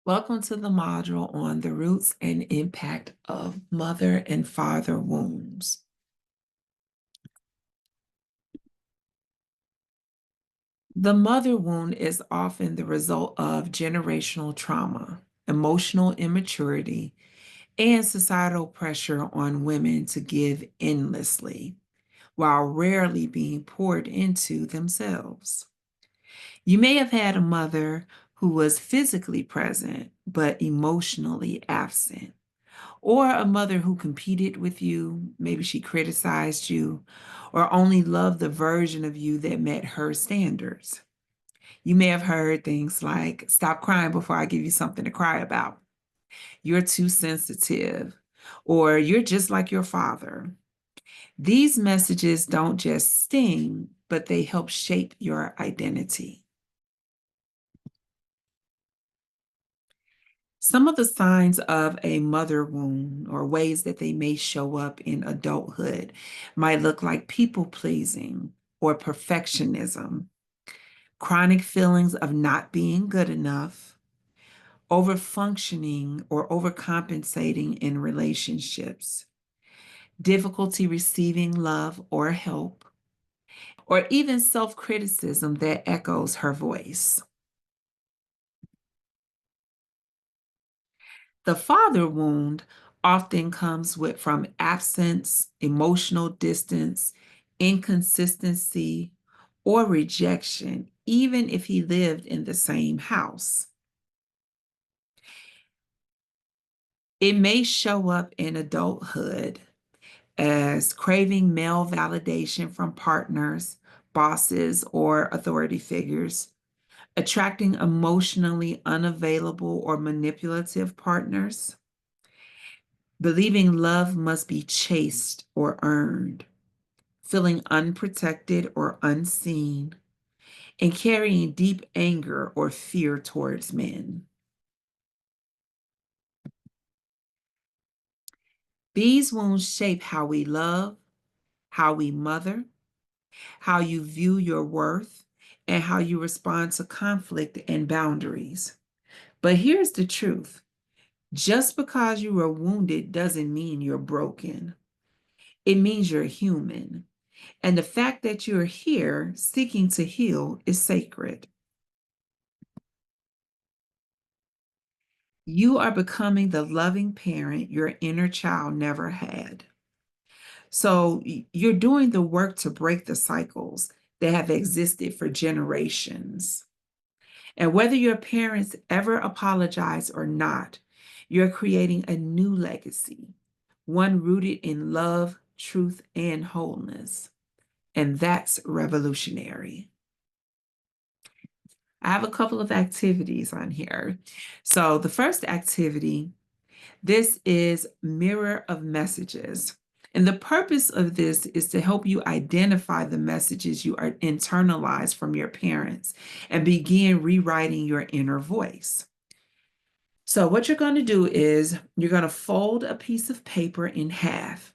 Welcome to the module on the roots and impact of mother and father wounds. The mother wound is often the result of generational trauma, emotional immaturity, and societal pressure on women to give endlessly, while rarely being poured into themselves. You may have had a mother who was physically present but emotionally absent, or a mother who competed with you. Maybe she criticized you or only loved the version of you that met her standards. You may have heard things like, "Stop crying before I give you something to cry about." "You're too sensitive," or "You're just like your father." These messages don't just sting, but they help shape your identity. Some of the signs of a mother wound or ways that they may show up in adulthood might look like people pleasing or perfectionism, chronic feelings of not being good enough, overfunctioning or overcompensating in relationships, difficulty receiving love or help, or even self criticism that echoes her voice. The father wound often comes from absence, emotional distance, inconsistency, or rejection, even if he lived in the same house. It may show up in adulthood as craving male validation from partners, bosses, or authority figures, attracting emotionally unavailable or manipulative partners, believing love must be chased or earned, feeling unprotected or unseen, and carrying deep anger or fear towards men. These wounds shape how we love, how we mother, how you view your worth, and how you respond to conflict and boundaries. But here's the truth: just because you were wounded doesn't mean you're broken. It means you're human. And the fact that you're here seeking to heal is sacred. You are becoming the loving parent your inner child never had. So you're doing the work to break the cycles that have existed for generations. And whether your parents ever apologize or not, you're creating a new legacy, one rooted in love, truth, and wholeness. And that's revolutionary. I have a couple of activities on here. So the first activity, this is Mirror of Messages. And the purpose of this is to help you identify the messages you are internalized from your parents and begin rewriting your inner voice. So what you're going to do is you're going to fold a piece of paper in half.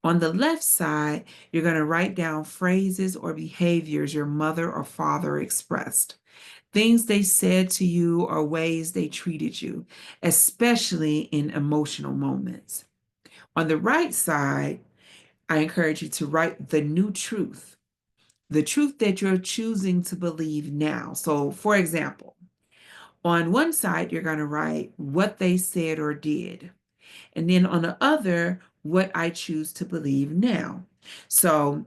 On the left side, you're going to write down phrases or behaviors your mother or father expressed, things they said to you or ways they treated you, especially in emotional moments. On the right side, I encourage you to write the truth that you're choosing to believe now. So, for example, on one side, you're going to write what they said or did. And then on the other, what I choose to believe now. So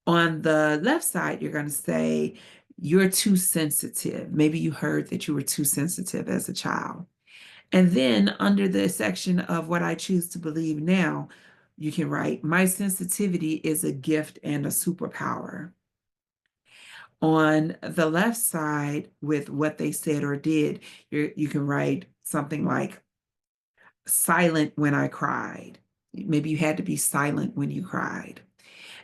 on the left side, you're going to say, "You're too sensitive." Maybe you heard that you were too sensitive as a child. And then under the section of what I choose to believe now, you can write, "My sensitivity is a gift and a superpower." On the left side, with what they said or did, you can write something like, "Silent when I cried." Maybe you had to be silent when you cried.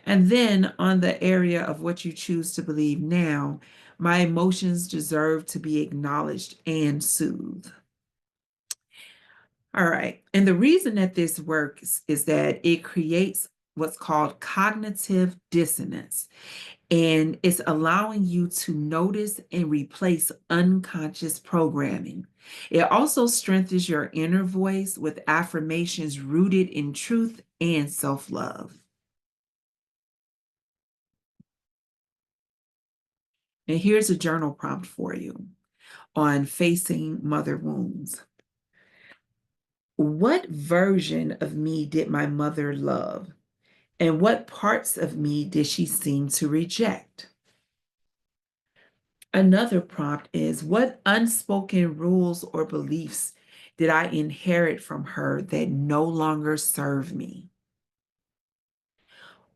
And then on the area of what you choose to believe now, "My emotions deserve to be acknowledged and soothed." All right. And the reason that this works is that it creates what's called cognitive dissonance. And it's allowing you to notice and replace unconscious programming. It also strengthens your inner voice with affirmations rooted in truth and self-love. And here's a journal prompt for you on facing mother wounds. What version of me did my mother love? And what parts of me did she seem to reject? Another prompt is, what unspoken rules or beliefs did I inherit from her that no longer serve me?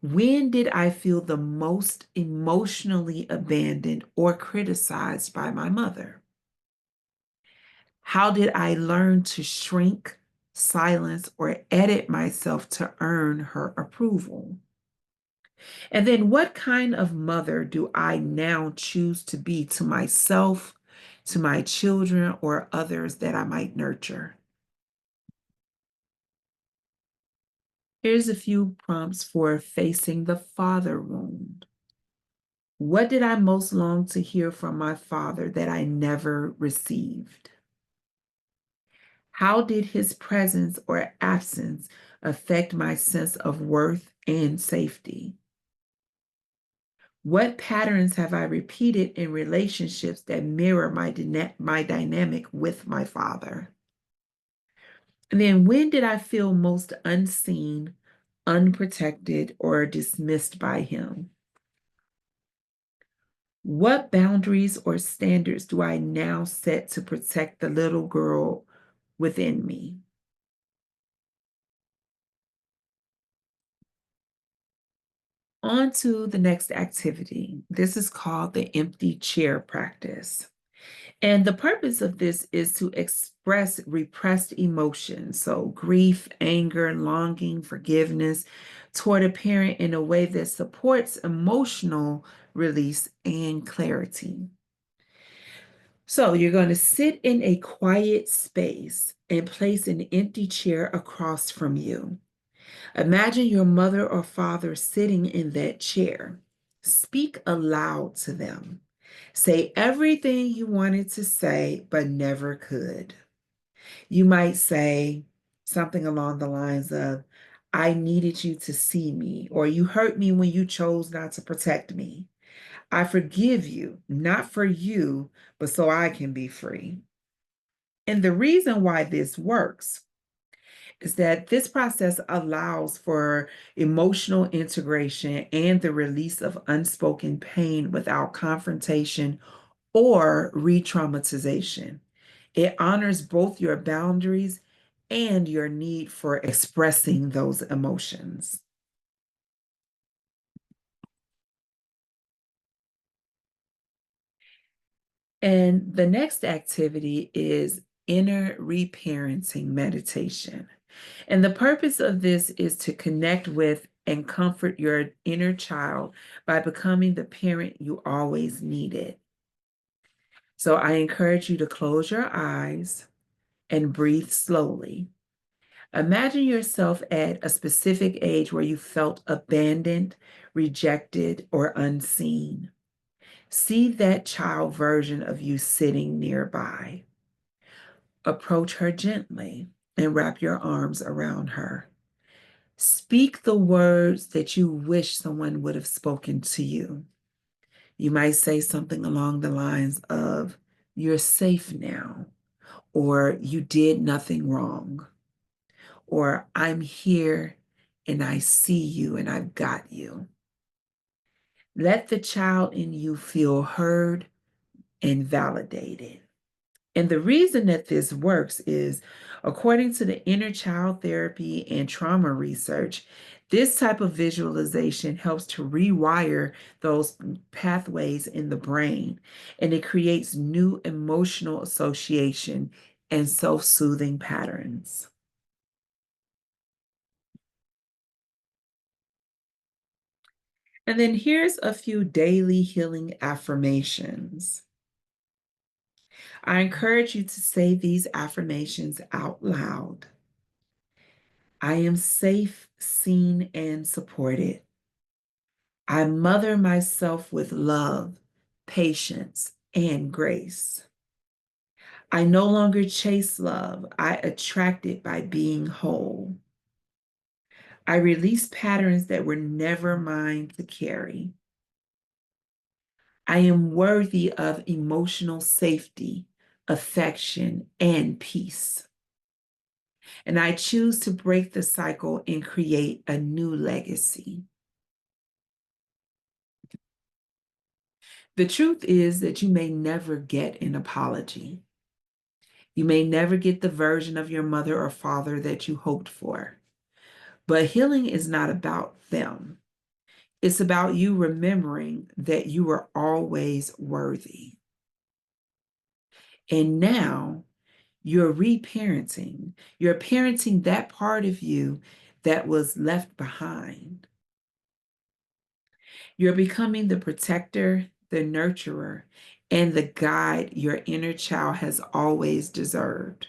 When did I feel the most emotionally abandoned or criticized by my mother? How did I learn to shrink, silence, or edit myself to earn her approval? And then what kind of mother do I now choose to be to myself, to my children, or others that I might nurture? Here's a few prompts for facing the father wound. What did I most long to hear from my father that I never received? How did his presence or absence affect my sense of worth and safety? What patterns have I repeated in relationships that mirror my dynamic with my father? And then when did I feel most unseen, unprotected, or dismissed by him? What boundaries or standards do I now set to protect the little girl within me? On to the next activity. This is called the empty chair practice. And the purpose of this is to express repressed emotions, so grief, anger, longing, forgiveness toward a parent in a way that supports emotional release and clarity. So you're going to sit in a quiet space and place an empty chair across from you. Imagine your mother or father sitting in that chair. Speak aloud to them. Say everything you wanted to say but never could. You might say something along the lines of, I needed you to see me, or you hurt me when you chose not to protect me. I forgive you, not for you, but so I can be free. And the reason why this works is that this process allows for emotional integration and the release of unspoken pain without confrontation or re traumatization. It honors both your boundaries and your need for expressing those emotions. And the next activity is inner reparenting meditation. And the purpose of this is to connect with and comfort your inner child by becoming the parent you always needed. So I encourage you to close your eyes and breathe slowly. Imagine yourself at a specific age where you felt abandoned, rejected, or unseen. See that child version of you sitting nearby. Approach her gently and wrap your arms around her. Speak the words that you wish someone would have spoken to you. You might say something along the lines of, you're safe now, or you did nothing wrong, or I'm here and I see you and I've got you. Let the child in you feel heard and validated. And the reason that this works is, according to the inner child therapy and trauma research, this type of visualization helps to rewire those pathways in the brain, and it creates new emotional association and self-soothing patterns. And then here's a few daily healing affirmations. I encourage you to say these affirmations out loud. I am safe, seen, and supported. I mother myself with love, patience, and grace. I no longer chase love. I attract it by being whole. I release patterns that were never mine to carry. I am worthy of emotional safety, affection, and peace. And I choose to break the cycle and create a new legacy. The truth is that you may never get an apology. You may never get the version of your mother or father that you hoped for. But healing is not about them. It's about you remembering that you were always worthy. And now you're reparenting. You're parenting that part of you that was left behind. You're becoming the protector, the nurturer, and the guide your inner child has always deserved.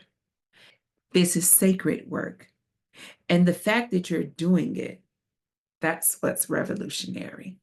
This is sacred work. And the fact that you're doing it, that's what's revolutionary.